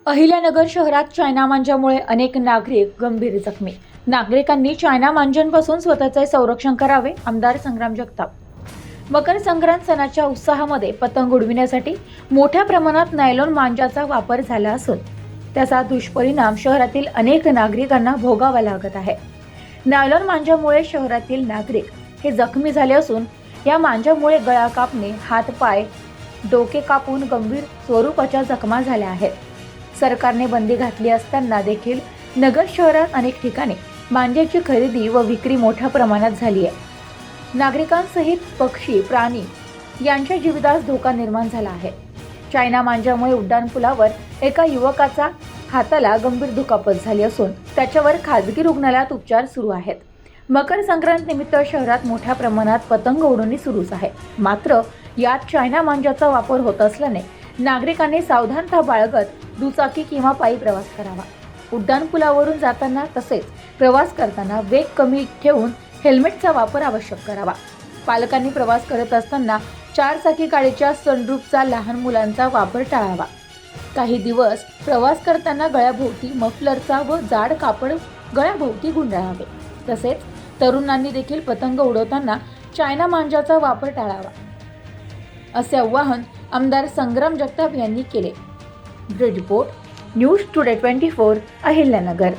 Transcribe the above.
अहिल्यानगर शहरात चायना मांजामुळे अनेक नागरिक गंभीर जखमी. नागरिकांनी चायना मांजांपासून स्वतःचे संरक्षण करावे. आमदार संग्राम जगताप. मकर संक्रांत सणाच्या उत्साहामध्ये पतंग उडविण्यासाठी मोठ्या प्रमाणात नायलॉन मांजाचा वापर झाला असून त्याचा दुष्परिणाम शहरातील अनेक नागरिकांना भोगावा लागत आहे. नायलॉन मांजामुळे शहरातील नागरिक हे जखमी झाले असून या मांजामुळे गळा कापणे, हात-पाय, डोके कापून गंभीर स्वरूपाच्या जखमा झाल्या आहेत. सरकारने बंदी घातली असताना देखील नगर शहरात अनेक ठिकाणी मांजाची खरेदी व विक्री मोठ्या प्रमाणात झाली आहे. नागरिकांसहित पक्षी, प्राणी यांच्या जीवितास धोका निर्माण झाला आहे. चायना मांजामुळे उड्डाणपुलावर एका युवकाचा हाताला गंभीर दुखापत झाली असून त्याच्यावर खाजगी रुग्णालयात उपचार सुरू आहेत. मकर संक्रांत निमित्त शहरात मोठ्या प्रमाणात पतंग उडवणी सुरूच आहे. मात्र यात चायना मांजाचा वापर होत असल्याने नागरिकांनी सावधानता बाळगत दुचाकी किंवा पायी प्रवास करावा. उड्डाणपुलावरून जाताना तसेच प्रवास करताना वेग कमी ठेवून हेल्मेटचा वापर आवश्यक करावा. पालकांनी प्रवास करत असताना 4 चाकी गाडीच्या सनरूफचा लहान मुलांचा वापर टाळावा. काही दिवस प्रवास करताना गळ्याभोवती मफलरचा व जाड कापड गळ्याभोवती गुंडाळावे. तसेच तरुणांनी देखील पतंग उडवताना चायना मांजाचा वापर टाळावा, असे आवाहन आमदार संग्राम जगताप यांनी केले. Bureau report, news today 24, Ahilyanagar.